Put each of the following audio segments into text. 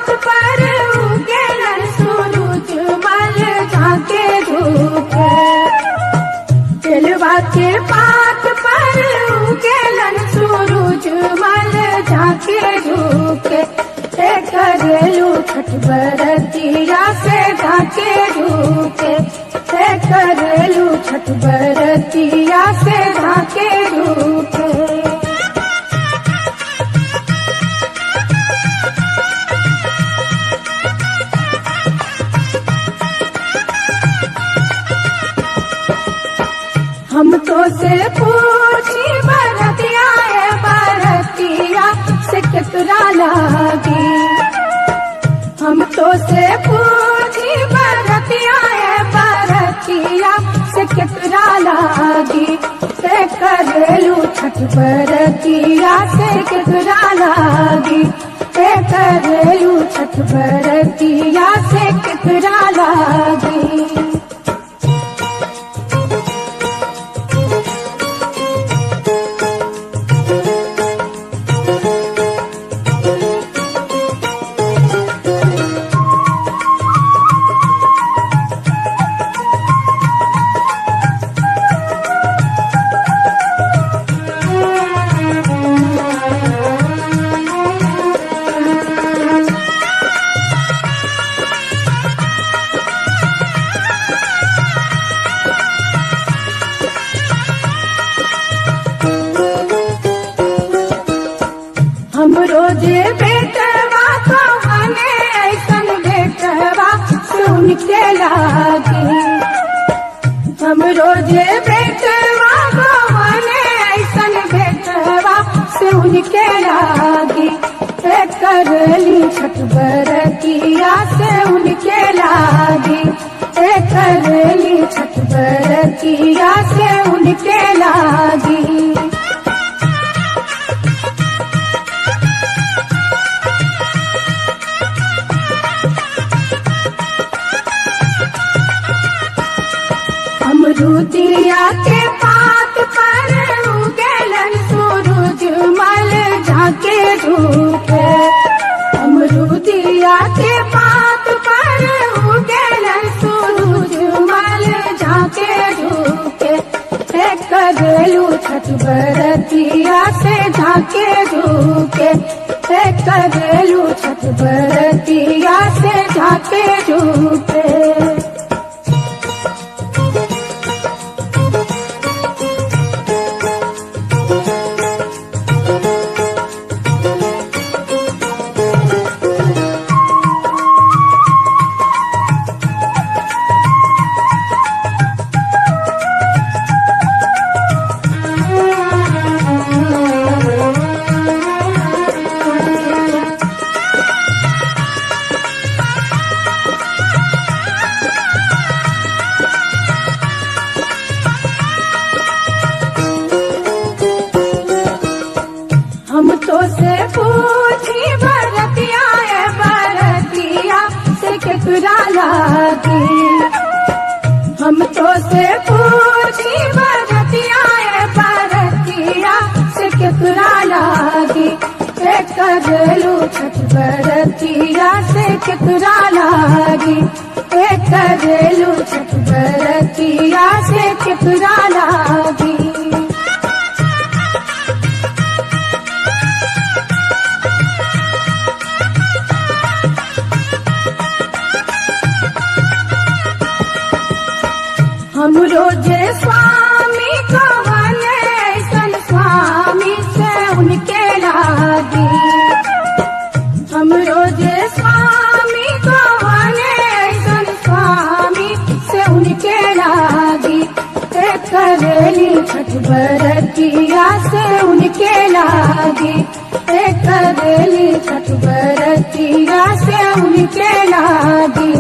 पात पर उगेलन सूरज मल झांके धूप। बेलवा के पात पर उगेलन सूरज मल झांके धूप। करेलू छठ बरतिया से झांके धूप। करेलू छठ बरतिया से झांके धूप। हम तो से पूछी बरतिया है बरतिया से कितना लागी। हम तो से पूछी बरतिया है बरतिया से कितना लागी। करेलू छठ बरतिया से कितना लागी। करेलू छठ बरतिया से कितना लागी। हम रोजे बेटवा को हने ऐसन बेटवा सुन के लागी। हम रोजे बेटवा को हने ऐसन बेटवा सुन के लागी। करली छठ बरतिया से उनके लागी। करली छठ बरतिया से उनके लागी। अमरूदिया के पात पर उगेलन सूरज मल झांके धूप। अमरूदिया के पात पर उगेलन सूरज मल झांके धूप। करेलू छठ बरतिया से झांके धूप। करेलू छठ बरतिया से झांके धूप। हम तो से पूछी बरतिया है बरतिया से कितना लागी। हम तो से पूछी बरतिया है बरतिया से कितना लागी। करेलू छठ बरतिया से कितना लागी। करेलू छठ बरतिया से कितना लागी। हम रोजे स्वामी को हने ऐसन स्वामी से उनके लागी। हम रोजे स्वामी को हने ऐसन स्वामी से उनके लागी। करेली छठ बरतिया से उनके लागी। करेली छठ बरतिया से उनके लागी।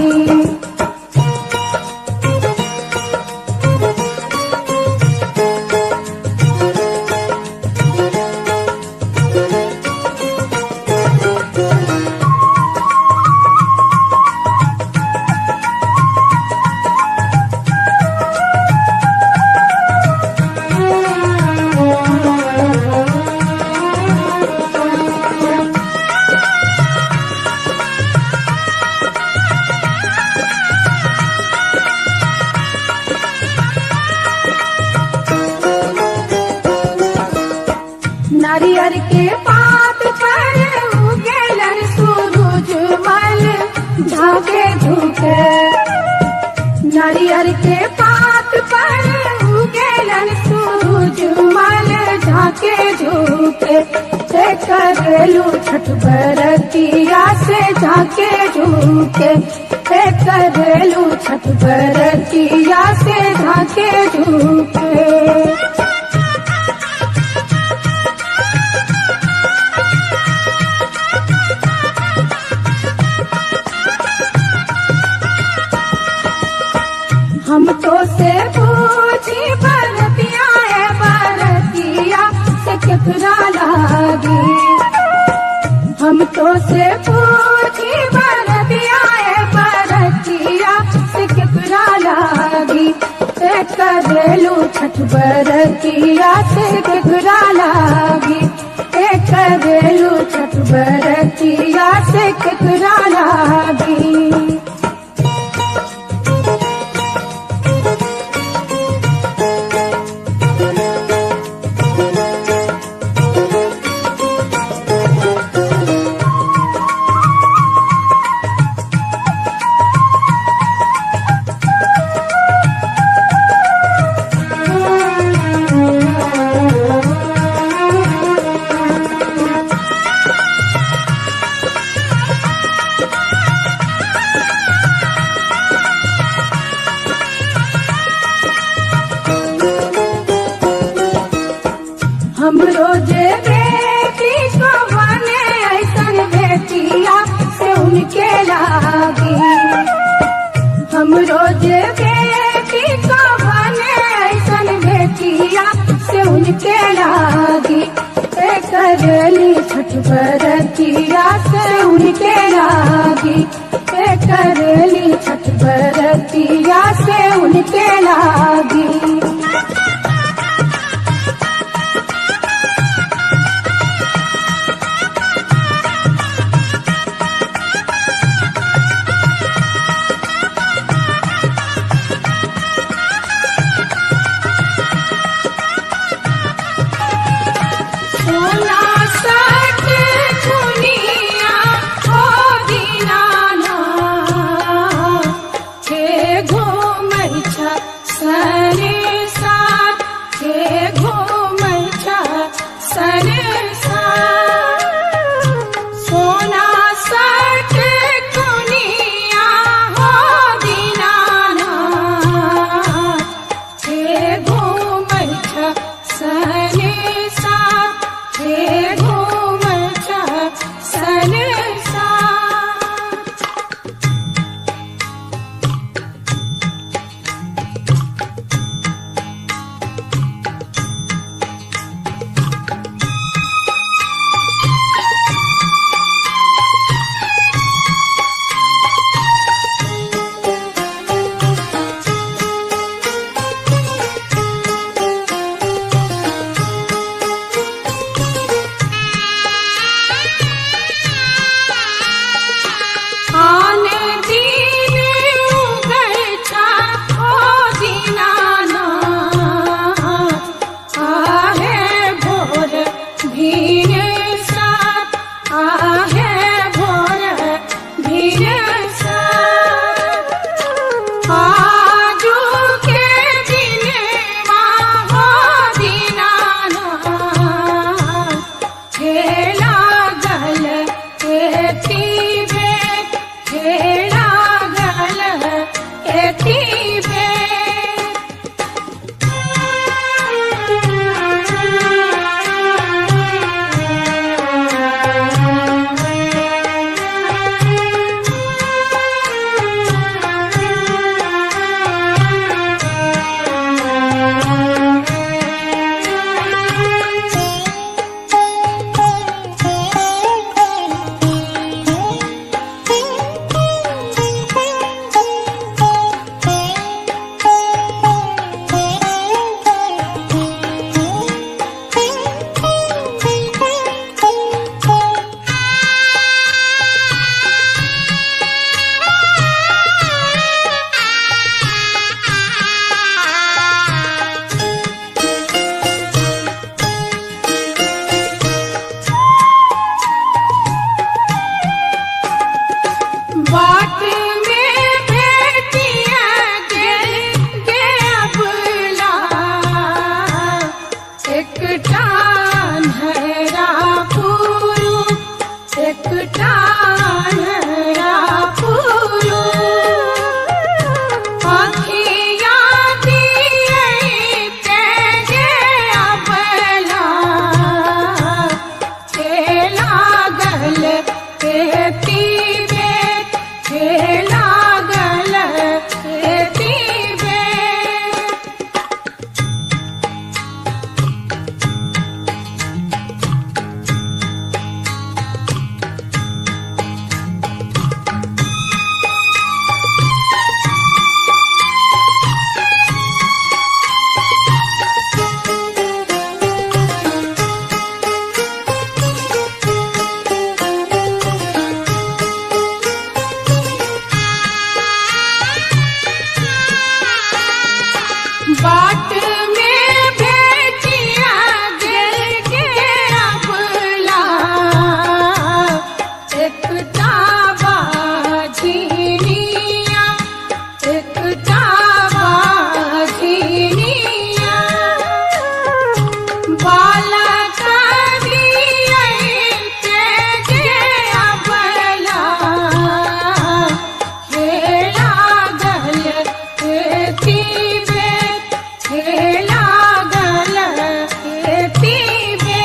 नारियर के पात पर उगेलन सूरज मल झाके झुके। नारियर के पात पर उगेलन सूरज मल झाके झुके। ते करेलू छठ बरतिया से झाके झुके। ते करेलू छठ बरतिया से झाके झुके। हम तो से पूछी बरतिया है बरतिया से केकरा लागी। हम तो से पूछी बरतिया है बरतिया से केकरा लागी। ते करेलू छठ बरतिया से केकरा लागी। ते करेलू छठ बरतिया से केकरा लागी। हम रोजे बेटी को बने ऐसन बेटिया से उनके लागी। हम रोजे बेटी को बने ऐसन बेटिया से उनके लागी। ते करेली छठ बरतिया से उनके लागी। ते करेली छठ बरतिया से उनके लागी। सोना सट दुनिया हो दीनाना हे घूमै छ सरे साथ। हे घूमै छ सरे साथ। सोना सट दुनिया हो दीनाना हे घूमै छ सरे साथ। हे घूमै छ सरे साथ। हे लागल खेती में।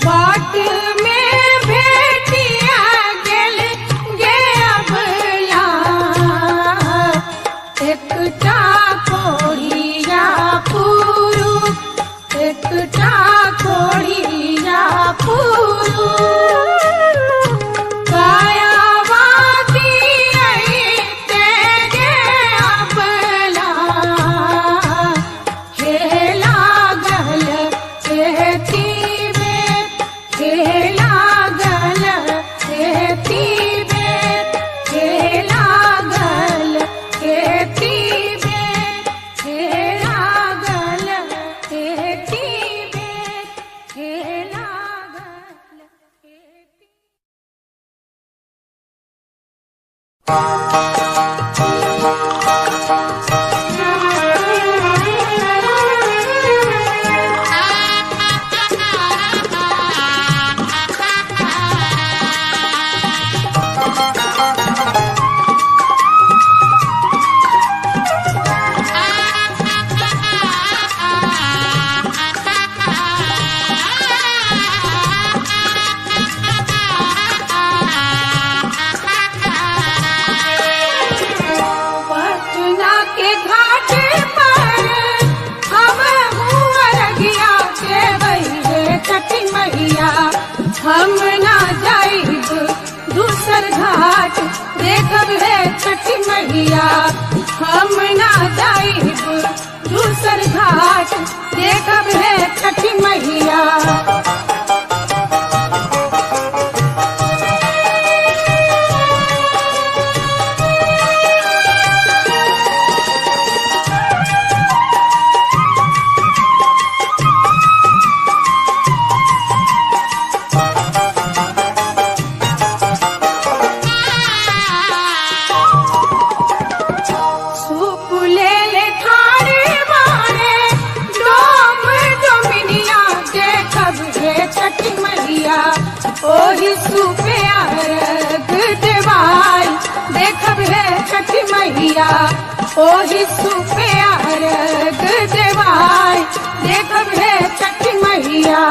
बाट में भेटिया गेल गे अबला, एकटा कोढ़िया पुरु, एकटा कोढ़िया पुरु। कायावाती अइते गे अबला, हे लागल खेती में, हे लागल खेती में, हे लागल खेती में, हे लागल खेती में, हे लागल खेती। पटना के घाट पर हम हुअरगिया देवई रे छठी मैया, हम ना जाइब दूसर घाट देखब हे छठी मैया, हम ना जाइब दूसर घाट देखब हे छठी मैया। सूप ले ले थारी मारे डोम डोमिनिया देखब हे छठी मैया, ओही सूपे अर्घ देवाई देखब हे छठी मैया, ओही सूपे अर्घ देवाई देखब हे छठी मैया।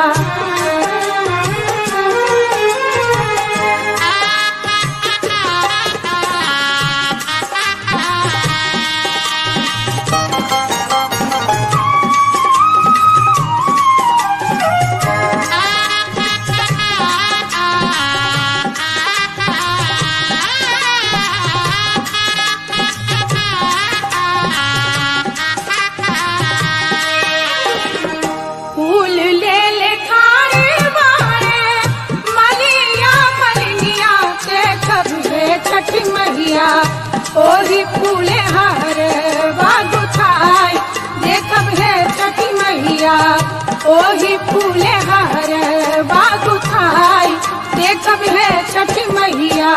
फूल ले ले थारी बारे मलिया मलिनिया देखब हे छठी मैया, ओही फूले हर बागुथाई देखब हे छठी मैया, ओही फूले हर बागुथाई देखब हे छठी मैया।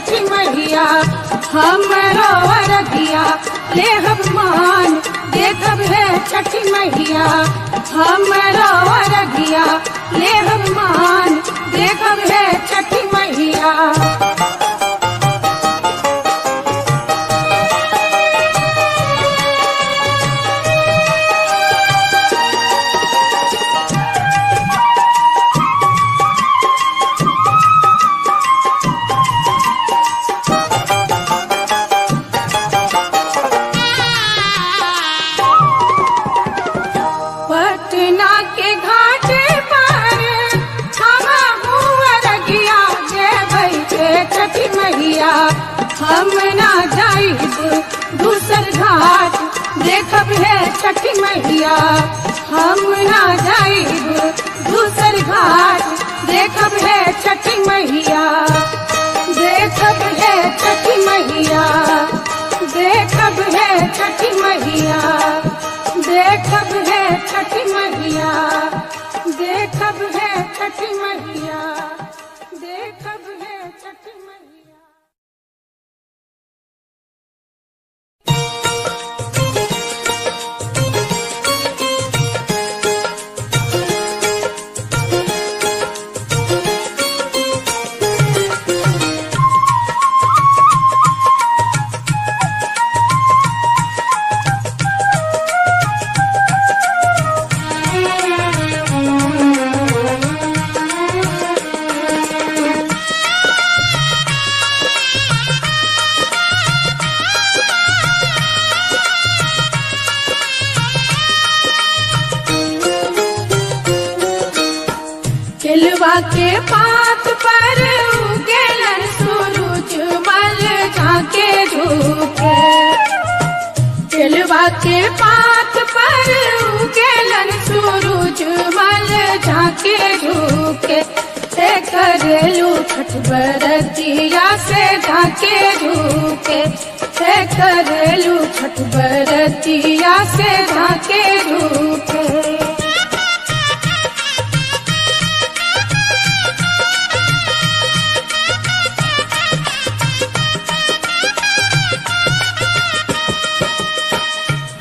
छठी मैया हमरो अरगिया लेहब मान देखब है छठी मैया हमरो अरगिया लेहब मान देखब है छठी मैया। पटना के घाट पर हमा अरगिया देबै के छठी मैया हम ना जाइब दूसर घाट देखब है छठी मैया हम ना जाइब दूसर घाट देखब है छठी मैया देखब है छठी मैया देखब है छठी मैया देखब है छठी मैया देखब है छठी मैया देखब है छठी मैया। केलवा के पात पर उगेलन सूरज मल झाके झुके केलवा के पात पर उगेलन सूरज मल झाके झुके से करेलू छठ बरतिया से झाके झुके से करेलू छठ बरतिया से झाके झुके।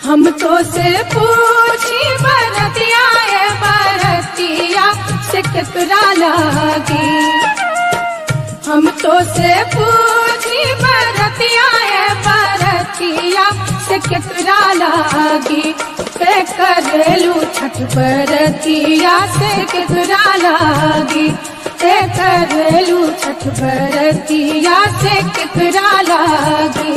हम तो से पूछी बरतिया बरतिया से कितना लागी हम तो से पूछी बरतिया बरतिया से कितना लागी पे करेलू छठ बरतिया से कितना लागी पे करेलू छठ बरतिया से कितना लागी।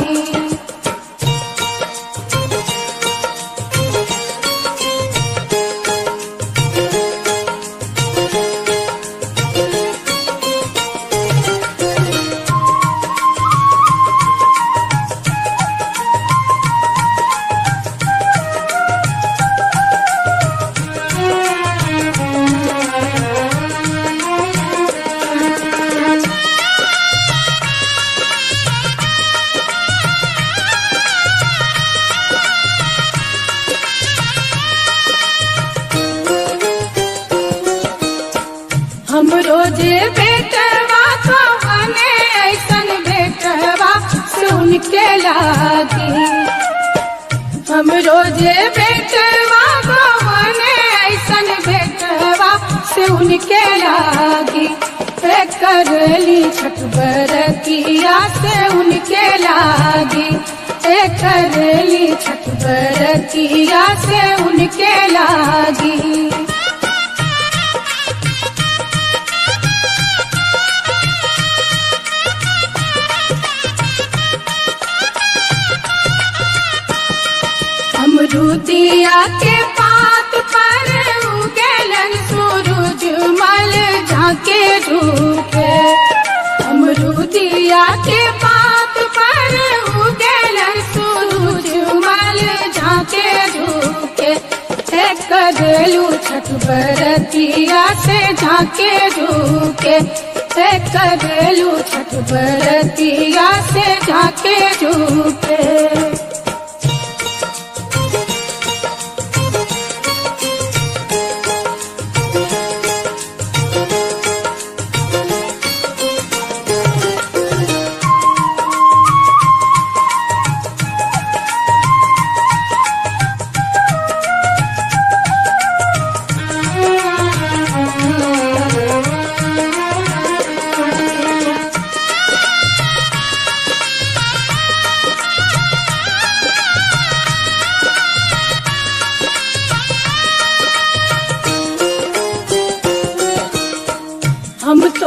हम रोजे बेटवा तो बने ऐसन बेटवा सुन के लागी हम रोजे बेटवा तो बने ऐसन बेटवा सुन के लागी करली छठ बरतिया से उनके लागी करली छठ बरतिया से उनके लागी। अमरूदिया के पात पर उगेलन सूरज मल झाके झुके अमरूदिया के पात पर उगेलन सूरज मल झाके झुके करलू छठ बरतिया से झाके झुके करलू छठ बरतिया से झाके झुके।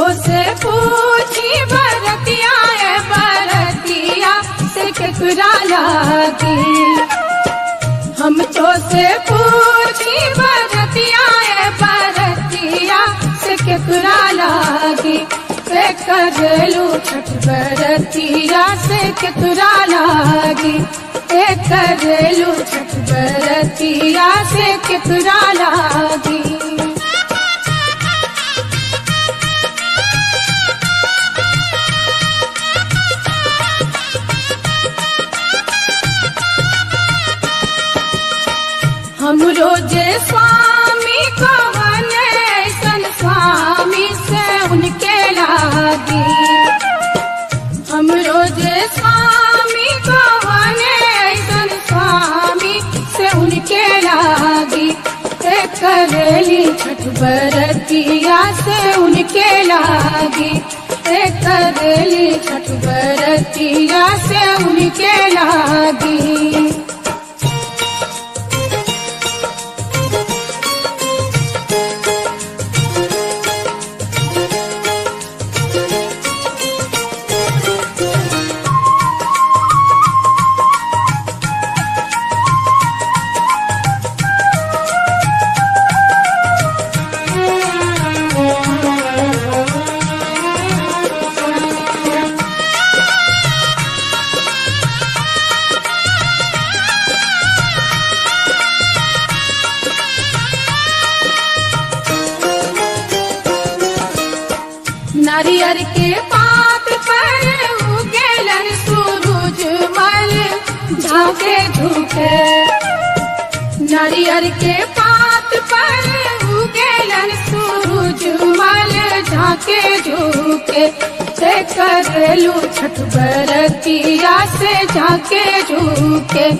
तो से पूछी बरतिया है बरतिया से केकरा लागी। हम तो से पूछी बरतिया है बरतिया से केकरा लागी। से करेलू छठ बरतिया से केकरा लागी। करेलू छठ बरतिया से केकरा लागी। हम रोजे स्वामी कवन ऐसन स्वामी से उनके लागी। हम रोजे स्वामी कवन ऐसन स्वामी से उनके लागी। करेली छठ बरतिया से उनके लागी। करेली छठ बरतिया से उनके लागी। नारियर के पात पर उगेलन सूरज मल झाके झुके। नारियर के पात पर उगेलन सूरज मल झाके झुके। करेलू छठ बरतिया से झाके झुके।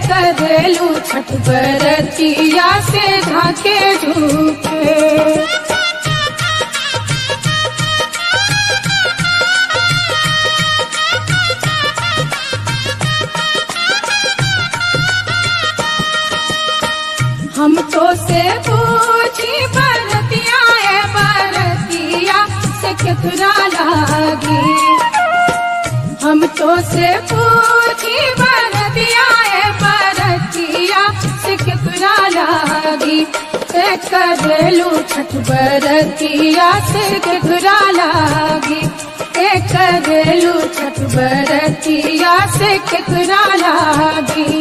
करेलू छठ बरतिया से झाके झुके। हम तो से पूछी बरतिया है बरतिया से केकरा लागी। हम तो से पूछी बरतिया है बरतिया से केकरा लागी। करेलू छठ बरतिया से केकरा लागी। करेलू छठ बरतिया से केकरा लागी।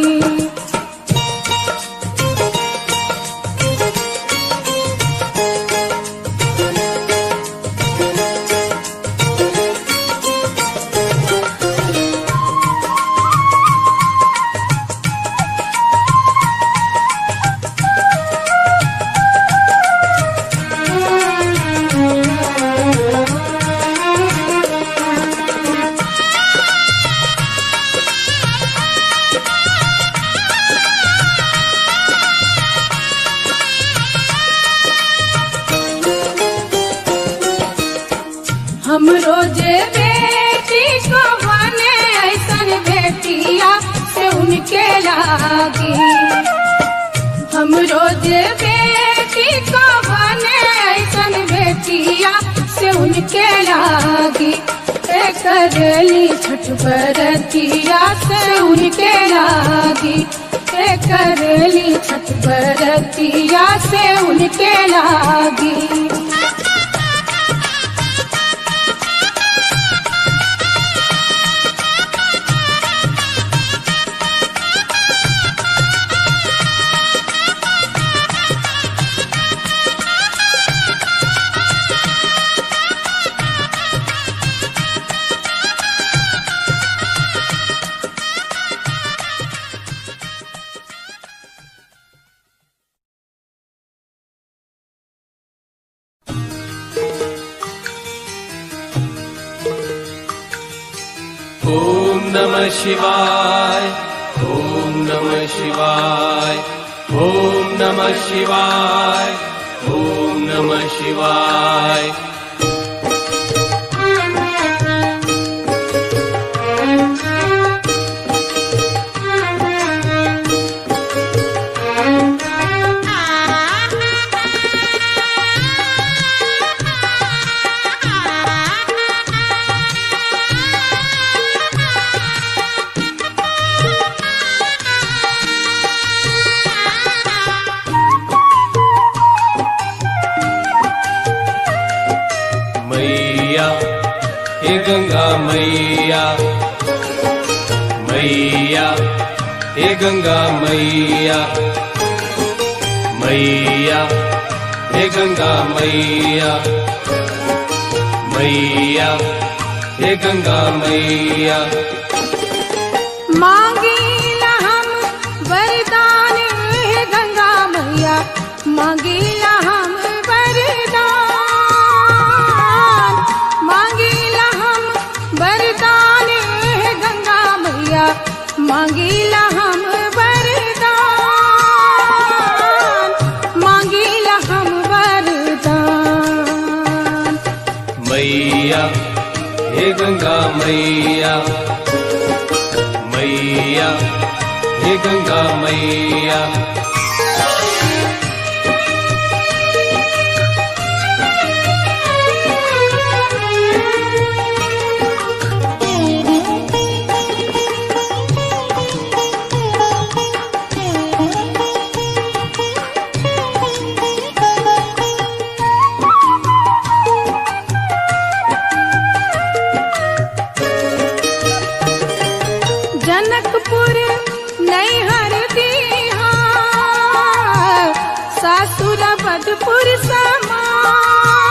हम रोजे बेटी को बने ऐसन बेटिया से उनके लागी। हम रोजे बेटी को बने ऐसन बेटिया से उनके लागी। करेली छठ बरतिया से उनके लागी। करेली छठ बरतिया से उनके लागी। ओम नमः शिवाय। ओम नमः शिवाय। ओम नमः शिवाय। ओम नमः शिवाय। गंगा मैया मैया, हे गंगा मैया मैया, हे गंगा मैया मैया, हे गंगा मैया। मांगीला हम वरदान हे गंगा मैया, मांगीला हम वरदान, मांगीला हम वरदान हे गंगा मैया, मांगीला हम वरदान, मांगीला हम वरदान। मैया, हे गंगा मैया मैया, हे गंगा मैया। जनकपुर नैहर दीहा, सासुर बदपुर समान।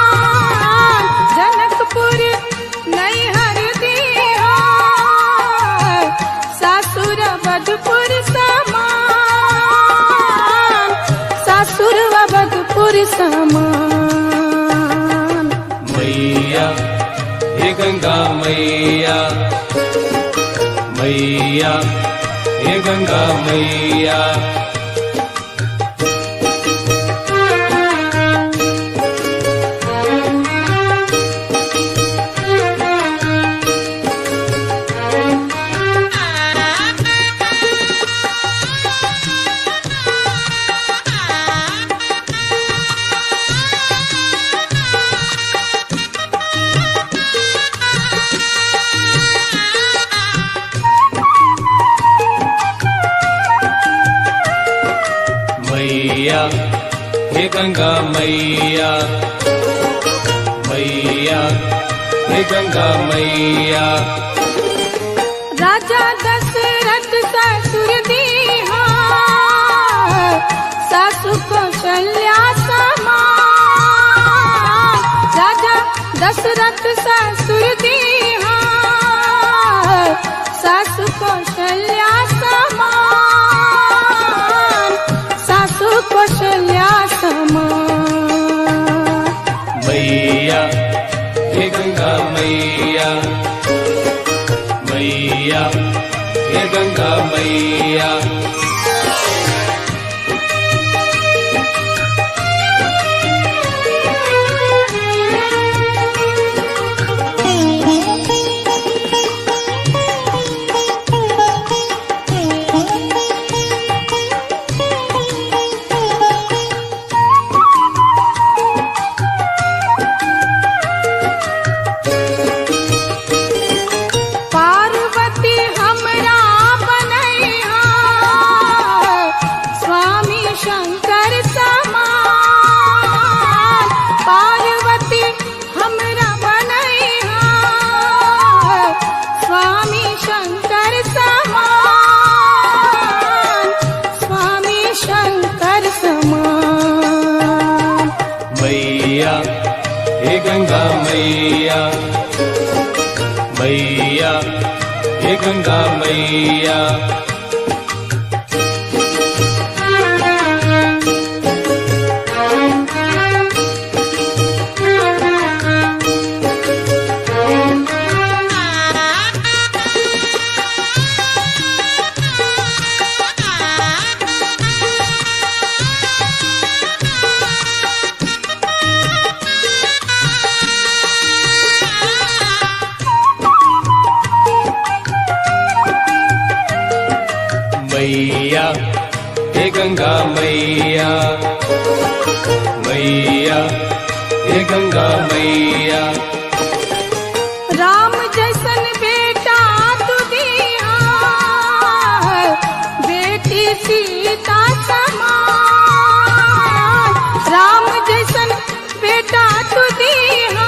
जनकपुर नैहर दीहा, सासुर बदपुर समान, सासुर बदपुर समान। मैया, हे गंगा मैया मैया, हे गंगा मैया। मैया, हे गंगा मैया मैया, हे गंगा मैया। राजा दशरथ ससुर दीहा, सासु कौशल्या समान। राजा दशरथ ससुर दीहा, सासु कौशल्या समान, सासु कौशल्या समान। मैया, हे गंगा मैया मैया, हे गंगा मैया। पार्वती हमरा बनैहा, स्वामी शंकर समान। पार्वती हमरा बनैहा, स्वामी शंकर समान, स्वामी शंकर समान। मैया, हे गंगा मैया मैया, हे गंगा मैया। मैया, हे गंगा मैया मैया, हे गंगा मैया। राम जैसन बेटा तू दिया, बेटी सीता समान। राम जैसन बेटा तू दिया,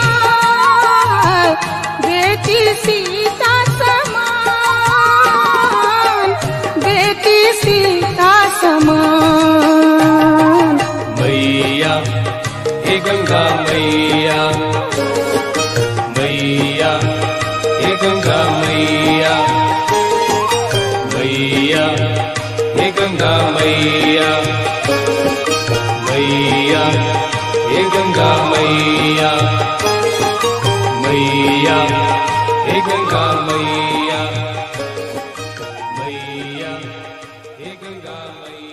बेटी हे गंगा मैया, मैया हे गंगा मैया, मैया हे गंगा मैया, मैया हे गंगा मैया, मैया हे गंगा मैया, मैया हे गंगा मैया।